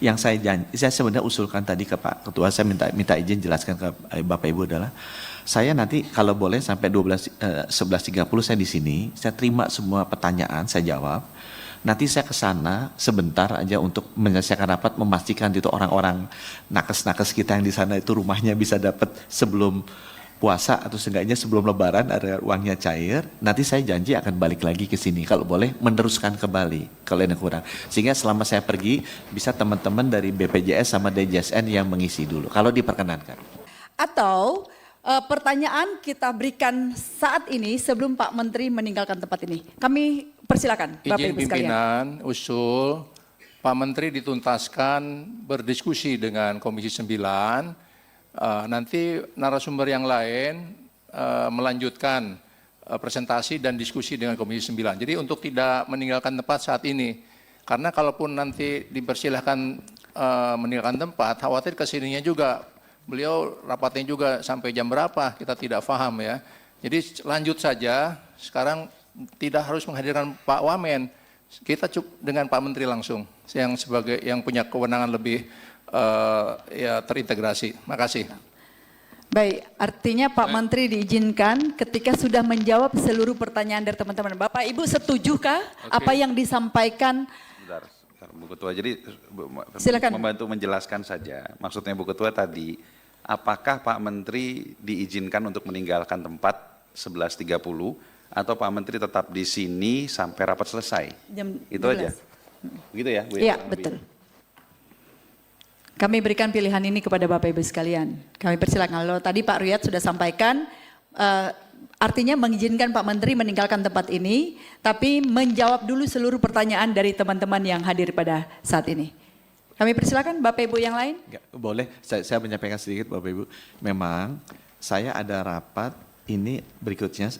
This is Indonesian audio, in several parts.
Yang saya sebenarnya usulkan tadi ke Pak Ketua, saya minta izin jelaskan ke Bapak Ibu adalah, saya nanti kalau boleh sampai 11.30 saya di sini, saya terima semua pertanyaan, saya jawab. Nanti saya ke sana sebentar aja untuk menyelesaikan rapat, memastikan itu orang-orang nakes-nakes kita yang di sana itu rumahnya bisa dapat sebelum puasa atau seenggaknya sebelum lebaran ada uangnya cair. Nanti saya janji akan balik lagi ke sini kalau boleh meneruskan kembali kalau yang kurang. Sehingga selama saya pergi bisa teman-teman dari BPJS sama DJSN yang mengisi dulu kalau diperkenankan. Atau pertanyaan kita berikan saat ini sebelum Pak Menteri meninggalkan tempat ini. Kami persilakan Bapak Izin Ibu sekalian. pimpinan usul Pak Menteri dituntaskan berdiskusi dengan Komisi 9. Nanti narasumber yang lain melanjutkan presentasi dan diskusi dengan Komisi 9. Jadi untuk tidak meninggalkan tempat saat ini. Karena kalaupun nanti dipersilahkan meninggalkan tempat, khawatir kesininya juga. Beliau rapatnya juga sampai jam berapa, kita tidak paham ya. Jadi lanjut saja, sekarang tidak harus menghadirkan Pak Wamen. Kita cukup dengan Pak Menteri langsung, yang punya kewenangan lebih ya terintegrasi. Makasih. Baik, artinya Pak Menteri diizinkan ketika sudah menjawab seluruh pertanyaan dari teman-teman. Bapak Ibu setujukah apa yang disampaikan? Sebentar, Bu Ketua. Jadi Silakan. membantu menjelaskan saja. Maksudnya Bu Ketua tadi, apakah Pak Menteri diizinkan untuk meninggalkan tempat 11.30 atau Pak Menteri tetap di sini sampai rapat selesai? Itu 12. aja. Begitu ya, Bu? Iya, betul. Kami berikan pilihan ini kepada Bapak Ibu sekalian. Kami persilakan. Kalau tadi Pak Riyad sudah sampaikan, artinya mengizinkan Pak Menteri meninggalkan tempat ini, tapi menjawab dulu seluruh pertanyaan dari teman-teman yang hadir pada saat ini. Kami persilakan Bapak Ibu yang lain. Boleh, saya menyampaikan sedikit Bapak Ibu. Memang saya ada rapat ini berikutnya,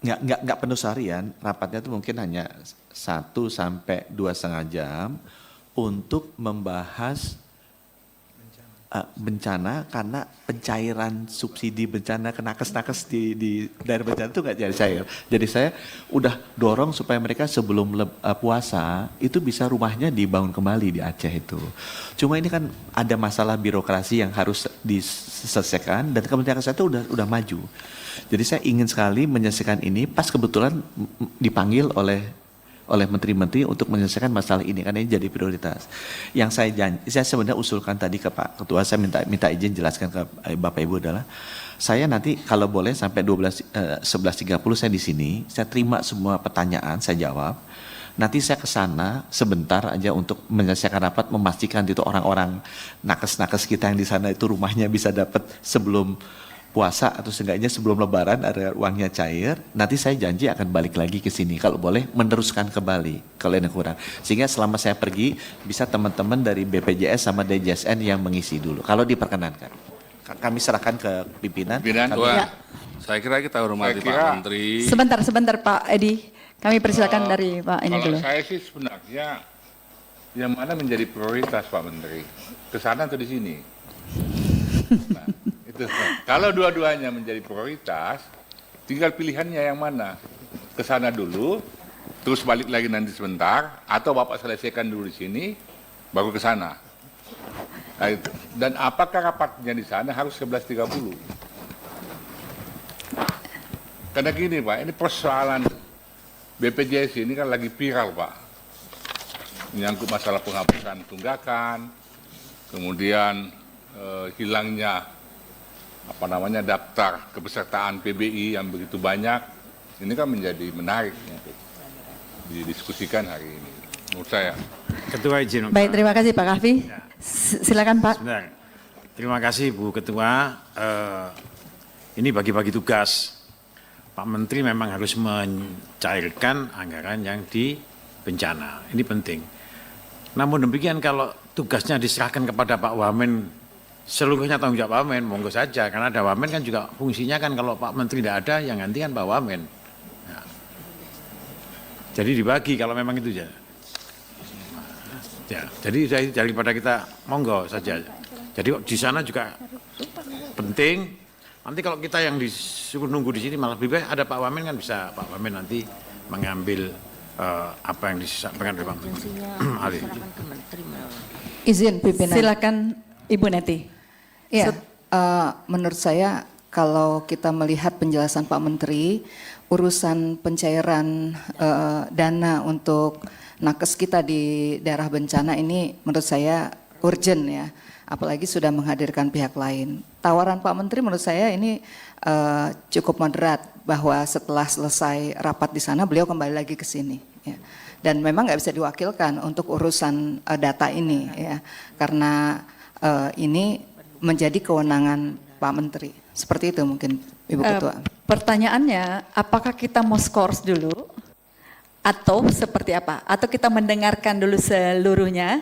nggak penuh seharian, rapatnya itu mungkin hanya 1 sampai 2,5 jam untuk membahas bencana karena pencairan subsidi bencana ke nakes-nakes di daerah bencana itu nggak jadi cair. Jadi saya udah dorong supaya mereka sebelum puasa itu bisa rumahnya dibangun kembali di Aceh itu. Cuma ini kan ada masalah birokrasi yang harus diselesaikan dan Kementerian Kesehatan itu udah maju. Jadi saya ingin sekali menyelesaikan ini pas kebetulan dipanggil oleh menteri-menteri untuk menyelesaikan masalah ini karena ini jadi prioritas. Yang saya sebenarnya usulkan tadi ke Pak Ketua, saya minta izin jelaskan ke Bapak Ibu adalah, saya nanti kalau boleh sampai 11.30 saya di sini, saya terima semua pertanyaan, saya jawab. Nanti saya ke sana sebentar aja untuk menyelesaikan rapat, memastikan itu orang-orang nakes-nakes kita yang di sana itu rumahnya bisa dapat sebelum puasa atau seenggaknya sebelum lebaran ada uangnya cair. Nanti saya janji akan balik lagi ke sini kalau boleh meneruskan kembali kalau yang kurang. Sehingga selama saya pergi bisa teman-teman dari BPJS sama DJSN yang mengisi dulu kalau diperkenankan. Kami serahkan ke pimpinan. Ya. Saya kira kita hormati Pak Menteri. Sebentar Pak Edi. Kami persilakan dari Pak ini dulu. Kalau saya sih sebenarnya yang mana menjadi prioritas Pak Menteri? Ke sana atau di sini? Nah, itu. Kalau dua-duanya menjadi prioritas, tinggal pilihannya yang mana. Ke sana dulu, terus balik lagi nanti sebentar, atau Bapak selesaikan dulu di sini, baru ke sana. Nah, itu. Dan apakah rapatnya di sana harus 11.30? Karena gini Pak, ini persoalan BPJS ini kan lagi viral Pak. Menyangkut masalah penghapusan tunggakan, kemudian hilangnya daftar kepesertaan PBI yang begitu banyak. Ini kan menjadi menarik untuk didiskusikan hari ini menurut saya. Ketua izin. Baik, terima kasih Pak Kahfi. Silakan Pak. Sebentar. Terima kasih Bu Ketua. Ini bagi-bagi tugas. Pak Menteri memang harus mencairkan anggaran yang di bencana. Ini penting. Namun demikian kalau tugasnya diserahkan kepada Pak Wamen, seluruhnya tanggung jawab Wamen, monggo saja. Karena ada Wamen kan juga fungsinya kan kalau Pak Menteri tidak ada, yang ganti kan Pak Wamen. Ya. Jadi dibagi kalau memang itu ya. Ya, jadi daripada kita monggo saja. Jadi di sana juga penting. Nanti kalau kita yang disuruh nunggu di sini malah lebih baik ada Pak Wamen kan bisa Pak Wamen nanti mengambil apa yang disampaikan oleh Pak Menteri. Izin pimpinan. Silakan Ibu Neti. Ya, menurut saya kalau kita melihat penjelasan Pak Menteri, urusan pencairan dana untuk nakes kita di daerah bencana ini menurut saya urgent ya, apalagi sudah menghadirkan pihak lain. Tawaran Pak Menteri menurut saya ini cukup moderat, bahwa setelah selesai rapat di sana beliau kembali lagi ke sini. Ya. Dan memang nggak bisa diwakilkan untuk urusan data ini ya, karena ini menjadi kewenangan Pak Menteri. Seperti itu mungkin Ibu Ketua. Pertanyaannya, apakah kita mau skors dulu atau seperti apa? Atau kita mendengarkan dulu seluruhnya?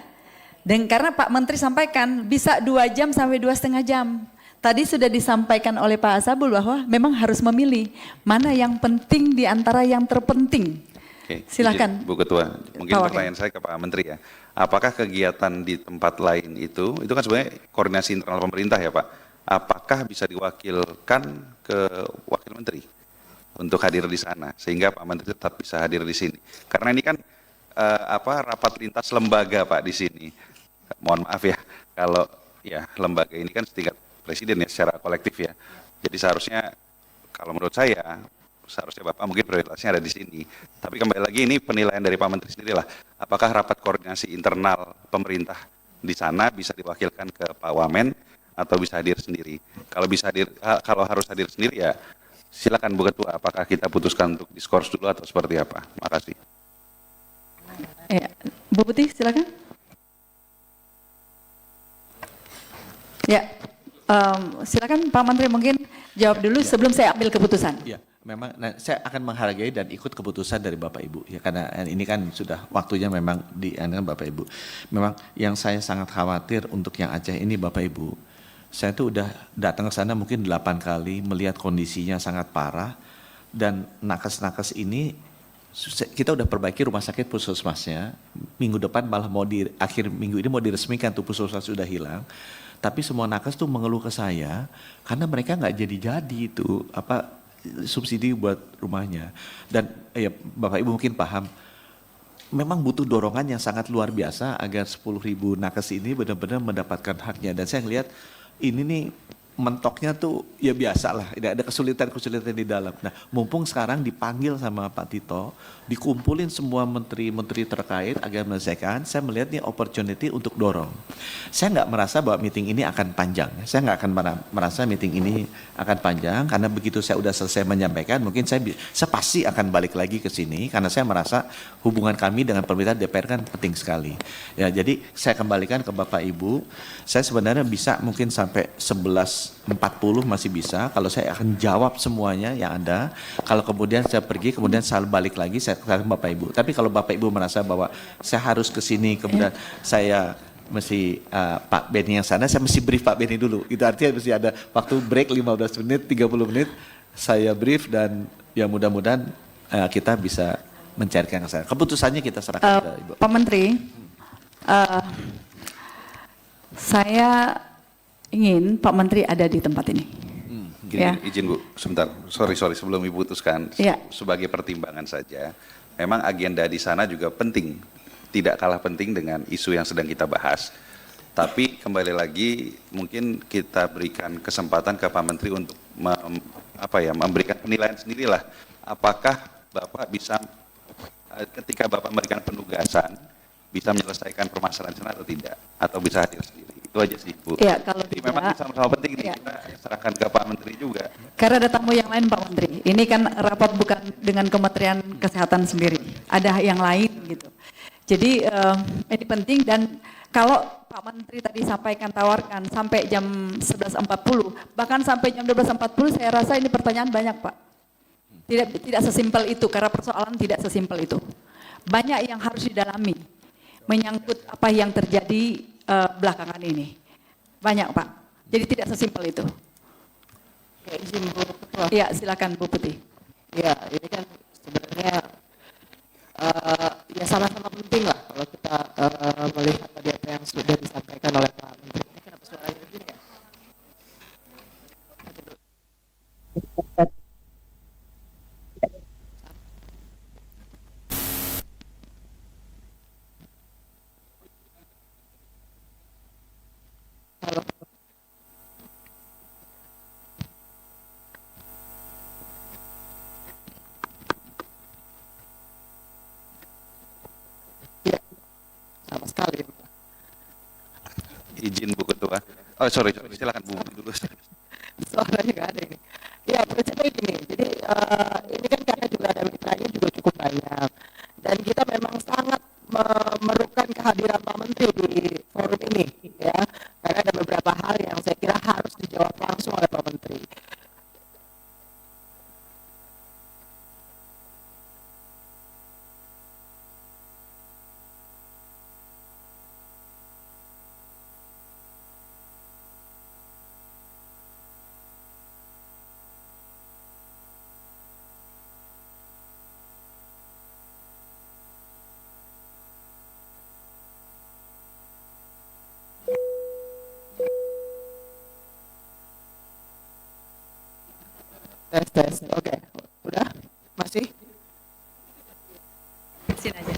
Dan karena Pak Menteri sampaikan bisa 2 jam sampai 2,5 jam. Tadi sudah disampaikan oleh Pak Asabul bahwa memang harus memilih mana yang penting di antara yang terpenting. Oke, silakan. izin, Bu Ketua, mungkin Pak pertanyaan saya ke Pak Menteri ya. Apakah kegiatan di tempat lain itu kan sebenarnya koordinasi internal pemerintah ya Pak? Apakah bisa diwakilkan ke Wakil Menteri untuk hadir di sana sehingga Pak Menteri tetap bisa hadir di sini? Karena ini kan rapat lintas lembaga Pak di sini. Mohon maaf ya kalau ya lembaga ini kan setingkat presiden ya secara kolektif ya. Jadi seharusnya kalau menurut saya seharusnya Bapak mungkin prioritasnya ada di sini. Tapi kembali lagi ini penilaian dari Pak Menteri sendirilah. Apakah rapat koordinasi internal pemerintah di sana bisa diwakilkan ke Pak Wamen atau bisa hadir sendiri? Kalau bisa hadir, kalau harus hadir sendiri ya silakan Bu Ketua. Apakah kita putuskan untuk diskors dulu atau seperti apa? Terima kasih. Ya, Bu Putih silakan. Ya, silakan Pak Menteri mungkin jawab dulu sebelum saya ambil keputusan. Ya, memang saya akan menghargai dan ikut keputusan dari Bapak Ibu ya, karena ini kan sudah waktunya memang dengan Bapak Ibu. Memang yang saya sangat khawatir untuk yang Aceh ini Bapak Ibu. Saya tuh udah datang ke sana mungkin 8 kali, melihat kondisinya sangat parah, dan nakes-nakes ini kita udah perbaiki rumah sakit puskesmasnya. Minggu depan malah akhir minggu ini mau diresmikan tuh puskesmas sudah hilang. Tapi semua nakes tuh mengeluh ke saya karena mereka nggak jadi itu subsidi buat rumahnya. Dan ya Bapak Ibu mungkin paham, memang butuh dorongan yang sangat luar biasa agar 10.000 nakes ini benar-benar mendapatkan haknya. Dan saya ngelihat ini nih mentoknya tuh ya biasa lah, tidak ada kesulitan-kesulitan di dalam. Nah, mumpung sekarang dipanggil sama Pak Tito, dikumpulin semua menteri-menteri terkait agar menyelesaikan, saya melihat ini opportunity untuk dorong. Saya nggak merasa bahwa meeting ini akan panjang. Saya nggak akan merasa meeting ini akan panjang, karena begitu saya udah selesai menyampaikan, mungkin saya pasti akan balik lagi ke sini, karena saya merasa hubungan kami dengan pemerintah DPR kan penting sekali. Ya, jadi saya kembalikan ke Bapak Ibu, saya sebenarnya bisa mungkin sampai 11.40 masih bisa, kalau saya akan jawab semuanya yang ada. Kalau kemudian saya pergi, kemudian saya balik lagi, saya ke Bapak Ibu. Tapi kalau Bapak Ibu merasa bahwa saya harus ke sini, kemudian saya mesti Pak Beni yang sana, saya mesti brief Pak Beni dulu. Itu artinya mesti ada waktu break 15 menit, 30 menit, saya brief, dan ya mudah-mudahan kita bisa mencairkan ke sana. Keputusannya kita serahkan ke Ibu. Pak Menteri, saya ingin Pak Menteri ada di tempat ini. Gini, Ya. izin Bu, sebentar. Sorry sebelum Ibu putuskan, Ya. sebagai pertimbangan saja. Memang agenda di sana juga penting, tidak kalah penting dengan isu yang sedang kita bahas. Tapi kembali lagi mungkin kita berikan kesempatan ke Pak Menteri untuk memberikan penilaian sendirilah. Apakah Bapak bisa ketika Bapak memberikan penugasan bisa menyelesaikan permasalahan sana atau tidak, atau bisa hadir sendiri? Itu aja sih Bu. Ya, kalau jadi tidak, memang sama-sama penting nih, ya. kita serahkan ke Pak Menteri juga. Karena ada tamu yang lain Pak Menteri. Ini kan rapat bukan dengan Kementerian Kesehatan sendiri. Ada yang lain gitu. Jadi ini penting, dan kalau Pak Menteri tadi sampaikan, tawarkan sampai jam 11.40, bahkan sampai jam 12.40, saya rasa ini pertanyaan banyak Pak. Tidak sesimpel itu, karena persoalan tidak sesimpel itu. Banyak yang harus didalami, menyangkut apa yang terjadi belakangan ini. Banyak Pak. Jadi tidak sesimpel itu. Oke, izin Bu Ketua. Ya, silakan Bu Putih. Ya, ini kan sebenarnya ya sama-sama penting lah kalau kita melihat tadi apa yang sudah disampaikan oleh Pak Menteri. Ini kenapa suaranya begini ya? Izin Bu Ketua. Oh sorry, silakan Bu dulu. Suaranya nggak ada ini. Ya, prinsipnya gini. Jadi ini kan karena juga ada mitranya juga cukup banyak. Dan kita memang sangat memerlukan kehadiran Pak Menteri di forum ini, ya. Karena ada beberapa hal yang saya kira harus dijawab langsung oleh Pak Menteri. Tes. Oke. Udah? Masih? Sini aja.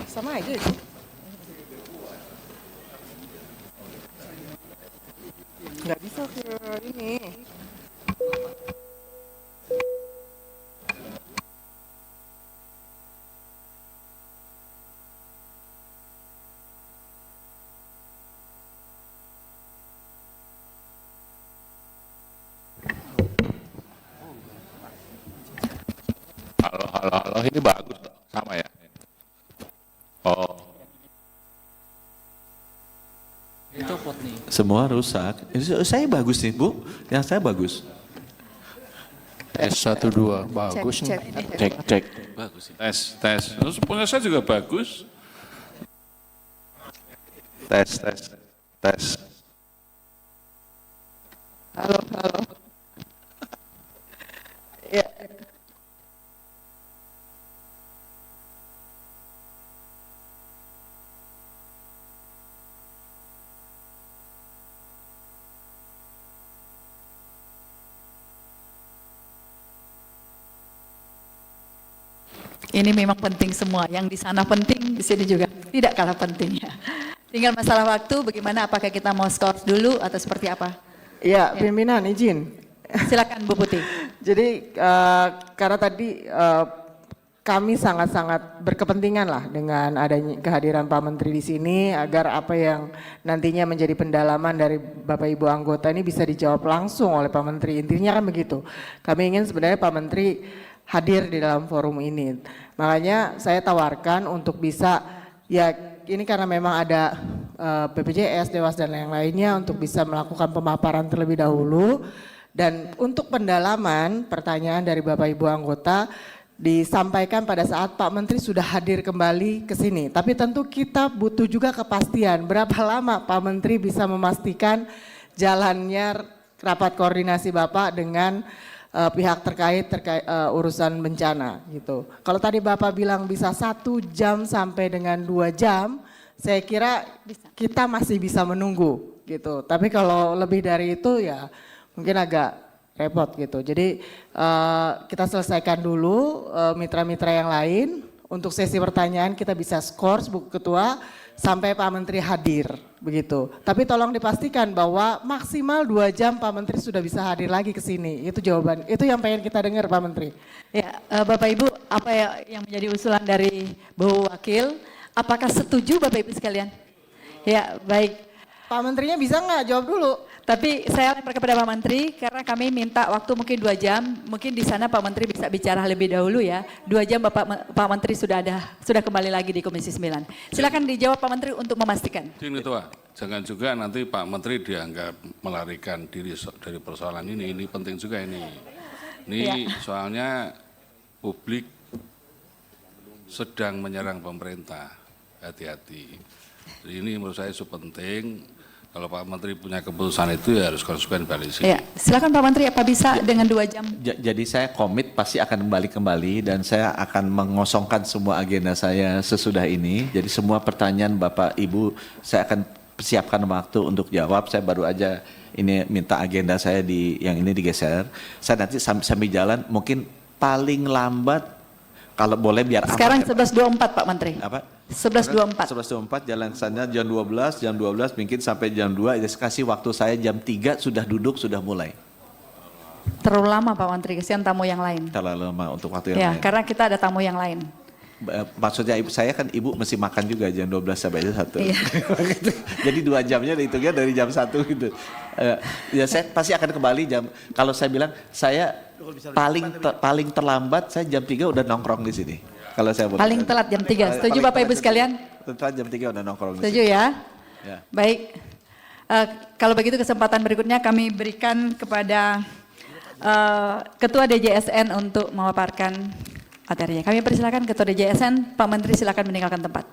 Sama aja sih. Nggak bisa ke ini. Halo, ini bagus sama ya? Oh, Semua rusak. Saya bagus nih Bu, yang saya bagus. S12 bagus. Cek. Bagus sih. Tes. Terus punya saya juga bagus. Tes. Halo. Ya. Ini memang penting semua. Yang di sana penting, di sini juga tidak kalah pentingnya. Tinggal masalah waktu, bagaimana apakah kita mau skor dulu atau seperti apa? Ya, pimpinan izin. Silakan Bu Putih. Jadi karena tadi kami sangat-sangat berkepentingan lah dengan adanya kehadiran Pak Menteri di sini agar apa yang nantinya menjadi pendalaman dari Bapak Ibu anggota ini bisa dijawab langsung oleh Pak Menteri. Intinya kan begitu. Kami ingin sebenarnya Pak Menteri hadir di dalam forum ini. Makanya saya tawarkan untuk bisa, ya ini karena memang ada BPJS, Dewas dan yang lainnya untuk bisa melakukan pemaparan terlebih dahulu. Dan untuk pendalaman pertanyaan dari Bapak Ibu anggota disampaikan pada saat Pak Menteri sudah hadir kembali ke sini. Tapi tentu kita butuh juga kepastian berapa lama Pak Menteri bisa memastikan jalannya rapat koordinasi Bapak dengan pihak terkait urusan bencana gitu. Kalau tadi Bapak bilang bisa 1 jam sampai dengan 2 jam, saya kira kita masih bisa menunggu gitu. Tapi kalau lebih dari itu ya mungkin agak repot gitu. Jadi kita selesaikan dulu mitra-mitra yang lain. Untuk sesi pertanyaan kita bisa skor Bu Ketua sampai Pak Menteri hadir begitu. Tapi tolong dipastikan bahwa maksimal 2 jam Pak Menteri sudah bisa hadir lagi ke sini. Itu jawaban, itu yang pengen kita dengar Pak Menteri. Ya, Bapak Ibu, apa yang menjadi usulan dari Bu Wakil? Apakah setuju Bapak Ibu sekalian? Ya, baik. Pak Menterinya bisa nggak jawab dulu? Tapi saya lempar kepada Pak Menteri karena kami minta waktu mungkin 2 jam. Mungkin di sana Pak Menteri bisa bicara lebih dahulu ya. 2 jam Pak Menteri sudah kembali lagi di Komisi 9. Silakan dijawab Pak Menteri untuk memastikan. Izin Ketua, jangan juga nanti Pak Menteri dianggap melarikan diri dari persoalan ini. Ini penting juga ini. Ini soalnya publik sedang menyerang pemerintah. Hati-hati. Jadi ini menurut saya penting. Kalau Pak Menteri punya keputusan itu ya harus konsekuen balik sini. Ya, silakan Pak Menteri, apa bisa dengan 2 jam? Jadi saya komit pasti akan kembali dan saya akan mengosongkan semua agenda saya sesudah ini. Jadi semua pertanyaan Bapak Ibu saya akan siapkan waktu untuk jawab. Saya baru aja ini minta agenda saya yang ini digeser. Saya nanti sambil jalan mungkin paling lambat kalau boleh biar sekarang aman. 11.24 Pak Menteri. Apa? 11.24. 11.24 jalan ke sana jam 12 mungkin sampai jam 2, jadi kasih waktu saya jam 3 sudah duduk, sudah mulai. Terlalu lama Pak Menteri, kesian tamu yang lain. Terlalu lama untuk waktu yang Ya, lain. karena kita ada tamu yang lain. Maksudnya ibu saya kan ibu mesti makan juga jam 12 sampai jam 1. Iya. Jadi 2 jamnya dihitungnya dari jam 1 gitu. Ya saya pasti akan kembali kalau saya bilang saya paling terlambat saya jam 3 udah nongkrong di sini. Kalau saya boleh. Paling telat jam 3. Setuju Bapak Ibu sekalian? Telat jam 3 udah nongkrong di Setuju sini. ya? Ya. Baik. Kalau begitu kesempatan berikutnya kami berikan kepada Ketua DJSN untuk memaparkan materinya. Kami persilakan Ketua DJSN, Pak Menteri silakan meninggalkan tempat.